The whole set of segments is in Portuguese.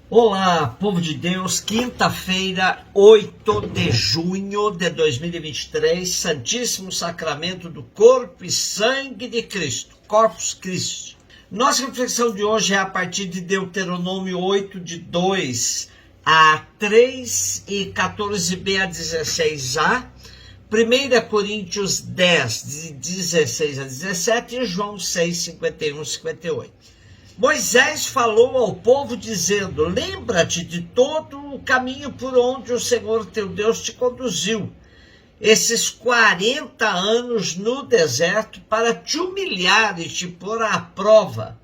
Olá, povo de Deus, quinta-feira, 8 de junho de 2023, Santíssimo Sacramento do Corpo e Sangue de Cristo, Corpus Christi. Nossa reflexão de hoje é a partir de Deuteronômio 8, de 2 a 3 e 14b a 16a, 1 Coríntios 10, de 16 a 17 e João 6, 51 e 58. Moisés falou ao povo dizendo: lembra-te de todo o caminho por onde o Senhor teu Deus te conduziu, esses 40 anos no deserto, para te humilhar e te pôr à prova,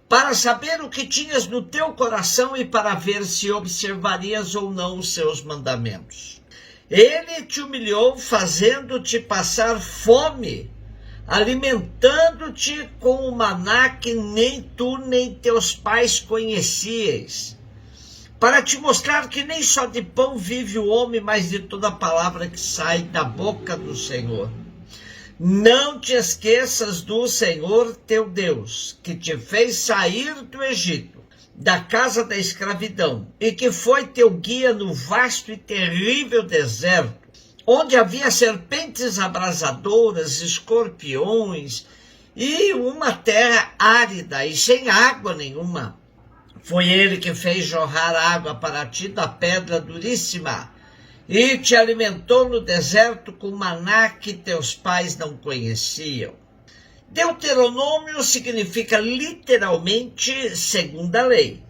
para saber o que tinhas no teu coração e para ver se observarias ou não os seus mandamentos. Ele te humilhou, fazendo-te passar fome, alimentando-te com o maná que nem tu nem teus pais conhecieis, para te mostrar que nem só de pão vive o homem, mas de toda palavra que sai da boca do Senhor. Não te esqueças do Senhor teu Deus, que te fez sair do Egito, da casa da escravidão, e que foi teu guia no vasto e terrível deserto, onde havia serpentes abrasadoras, escorpiões e uma terra árida e sem água nenhuma. Foi ele que fez jorrar água para ti da pedra duríssima e te alimentou no deserto com maná que teus pais não conheciam. Deuteronômio significa literalmente segunda lei.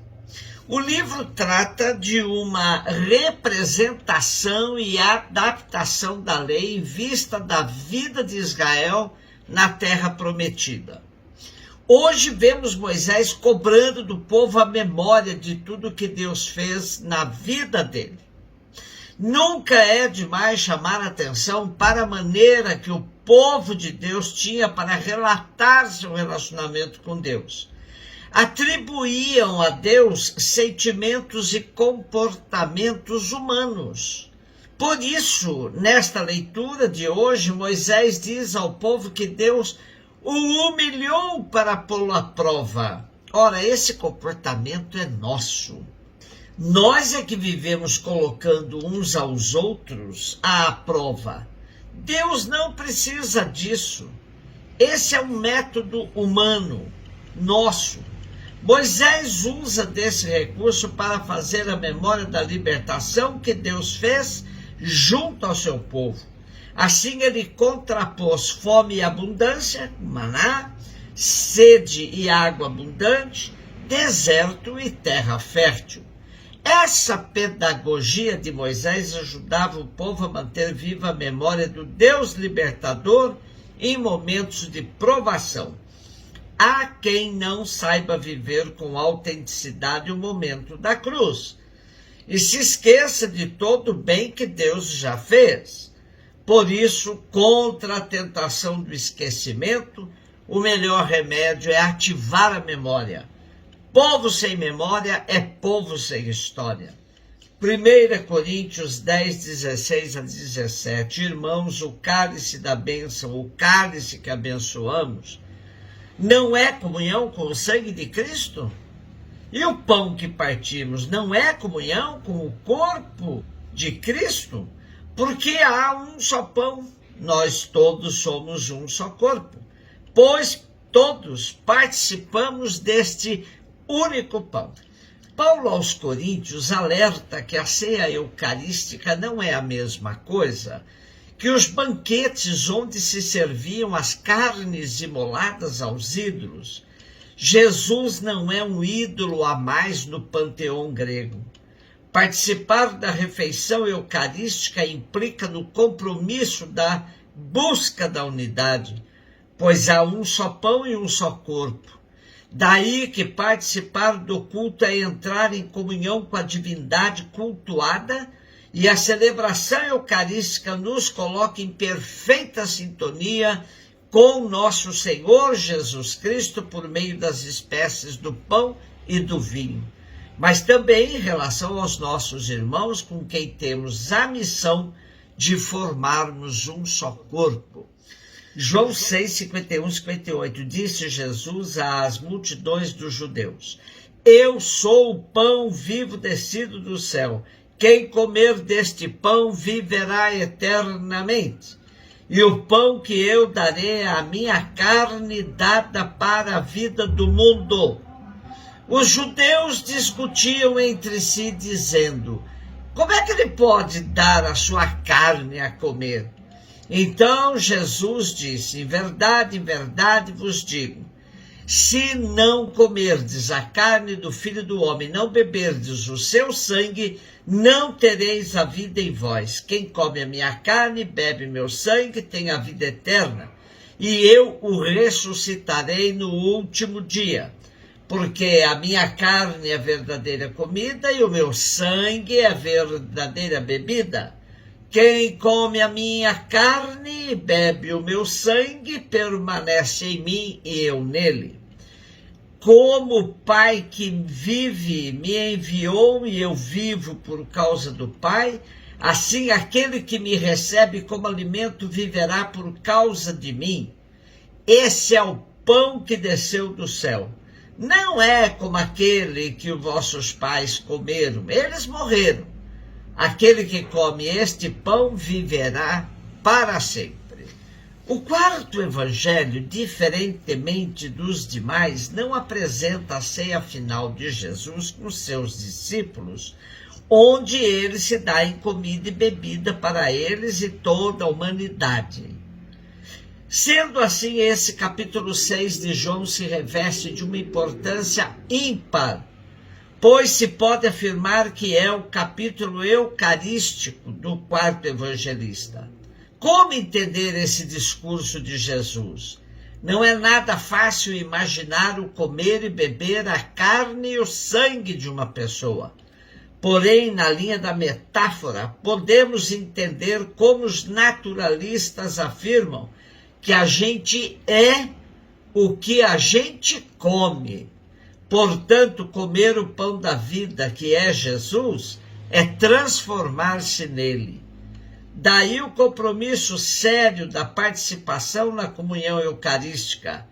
O livro trata de uma representação e adaptação da lei em vista da vida de Israel na terra prometida. Hoje vemos Moisés cobrando do povo a memória de tudo que Deus fez na vida dele. Nunca é demais chamar a atenção para a maneira que o povo de Deus tinha para relatar seu relacionamento com Deus. Atribuíam a Deus sentimentos e comportamentos humanos. Por isso, nesta leitura de hoje, Moisés diz ao povo que Deus o humilhou para pô-lo à prova. Ora, esse comportamento é nosso. Nós é que vivemos colocando uns aos outros à prova. Deus não precisa disso. Esse é um método humano, nosso. Moisés usa desse recurso para fazer a memória da libertação que Deus fez junto ao seu povo. Assim ele contrapôs fome e abundância, maná, sede e água abundante, deserto e terra fértil. Essa pedagogia de Moisés ajudava o povo a manter viva a memória do Deus libertador em momentos de provação. Há quem não saiba viver com autenticidade o momento da cruz e se esqueça de todo o bem que Deus já fez. Por isso, contra a tentação do esquecimento, o melhor remédio é ativar a memória. Povo sem memória é povo sem história. 1 Coríntios 10, 16 a 17. Irmãos, o cálice da bênção, o cálice que abençoamos, não é comunhão com o sangue de Cristo? E o pão que partimos não é comunhão com o corpo de Cristo? Porque há um só pão, nós todos somos um só corpo, pois todos participamos deste único pão. Paulo aos Coríntios alerta que a ceia eucarística não é a mesma coisa que os banquetes onde se serviam as carnes imoladas aos ídolos. Jesus não é um ídolo a mais no panteão grego. Participar da refeição eucarística implica no compromisso da busca da unidade, pois há um só pão e um só corpo. Daí que participar do culto é entrar em comunhão com a divindade cultuada, e a celebração eucarística nos coloca em perfeita sintonia com nosso Senhor Jesus Cristo por meio das espécies do pão e do vinho, mas também em relação aos nossos irmãos com quem temos a missão de formarmos um só corpo. João 6, 51 e 58, disse Jesus às multidões dos judeus: Eu sou o pão vivo descido do céu. Quem comer deste pão viverá eternamente. E o pão que eu darei é a minha carne dada para a vida do mundo. Os judeus discutiam entre si, dizendo: como é que ele pode dar a sua carne a comer? Então Jesus disse: em verdade vos digo, se não comerdes a carne do Filho do Homem, não beberdes o seu sangue, não tereis a vida em vós. Quem come a minha carne e bebe meu sangue tem a vida eterna, e eu o ressuscitarei no último dia. Porque a minha carne é a verdadeira comida e o meu sangue é a verdadeira bebida. Quem come a minha carne e bebe o meu sangue permanece em mim e eu nele. Como o Pai que vive me enviou e eu vivo por causa do Pai, assim aquele que me recebe como alimento viverá por causa de mim. Esse é o pão que desceu do céu. Não é como aquele que os vossos pais comeram, eles morreram. Aquele que come este pão viverá para sempre. O quarto evangelho, diferentemente dos demais, não apresenta a ceia final de Jesus com seus discípulos, onde ele se dá em comida e bebida para eles e toda a humanidade. Sendo assim, esse capítulo 6 de João se reveste de uma importância ímpar, pois se pode afirmar que é o capítulo eucarístico do quarto evangelista. Como entender esse discurso de Jesus? Não é nada fácil imaginar o comer e beber a carne e o sangue de uma pessoa. Porém, na linha da metáfora, podemos entender como os naturalistas afirmam que a gente é o que a gente come. Portanto, comer o pão da vida, que é Jesus, é transformar-se nele. Daí o compromisso sério da participação na comunhão eucarística,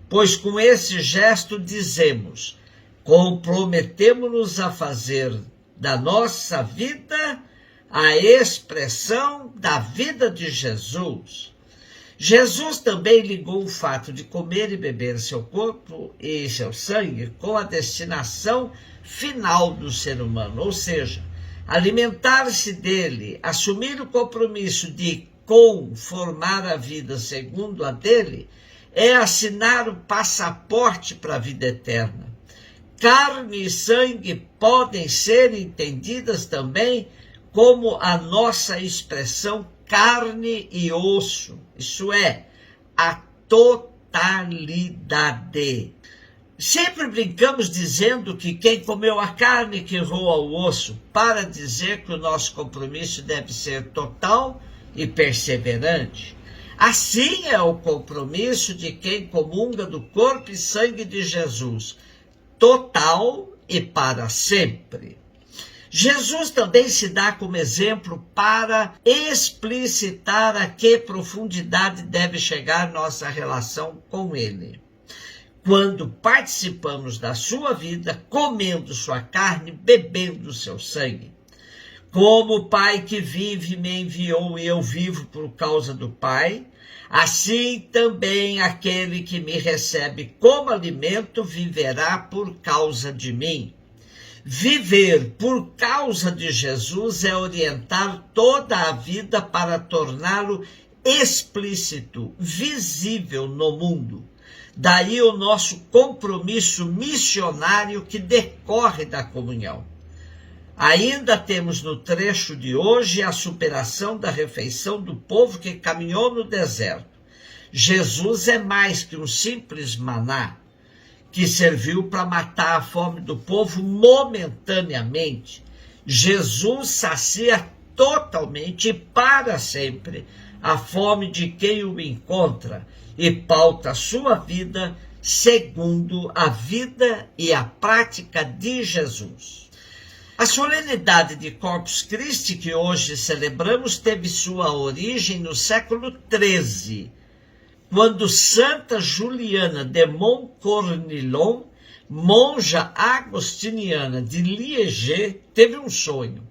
pois com esse gesto dizemos: comprometemo-nos a fazer da nossa vida a expressão da vida de Jesus. Jesus também ligou o fato de comer e beber seu corpo e seu sangue com a destinação final do ser humano, ou seja, alimentar-se dele, assumir o compromisso de conformar a vida segundo a dele, é assinar o passaporte para a vida eterna. Carne e sangue podem ser entendidas também como a nossa expressão carne e osso, isso é, a totalidade. Sempre brincamos dizendo que quem comeu a carne que roa o osso, para dizer que o nosso compromisso deve ser total e perseverante. Assim é o compromisso de quem comunga do corpo e sangue de Jesus, total e para sempre. Jesus também se dá como exemplo para explicitar a que profundidade deve chegar nossa relação com ele. Quando participamos da sua vida, comendo sua carne, bebendo seu sangue. Como o Pai que vive me enviou e eu vivo por causa do Pai, assim também aquele que me recebe como alimento viverá por causa de mim. Viver por causa de Jesus é orientar toda a vida para torná-lo explícito, visível no mundo. Daí o nosso compromisso missionário que decorre da comunhão. Ainda temos no trecho de hoje a superação da refeição do povo que caminhou no deserto. Jesus é mais que um simples maná que serviu para matar a fome do povo momentaneamente. Jesus sacia totalmente e para sempre a fome de quem o encontra e pauta sua vida segundo a vida e a prática de Jesus. A solenidade de Corpus Christi que hoje celebramos teve sua origem no século XIII, quando Santa Juliana de Montcornillon monja agostiniana de Liege, teve um sonho.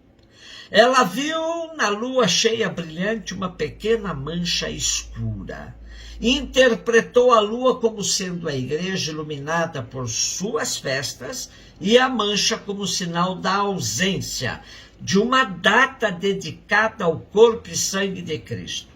Ela viu na lua cheia brilhante uma pequena mancha escura. Interpretou a lua como sendo a igreja iluminada por suas festas e a mancha como sinal da ausência de uma data dedicada ao corpo e sangue de Cristo.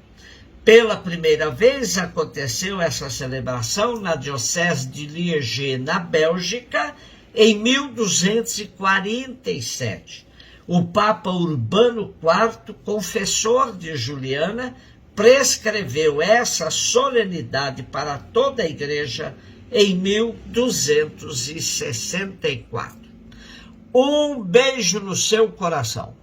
Pela primeira vez aconteceu essa celebração na diocese de Liege, na Bélgica, em 1247. O Papa Urbano IV, confessor de Juliana, prescreveu essa solenidade para toda a igreja em 1264. Um beijo no seu coração.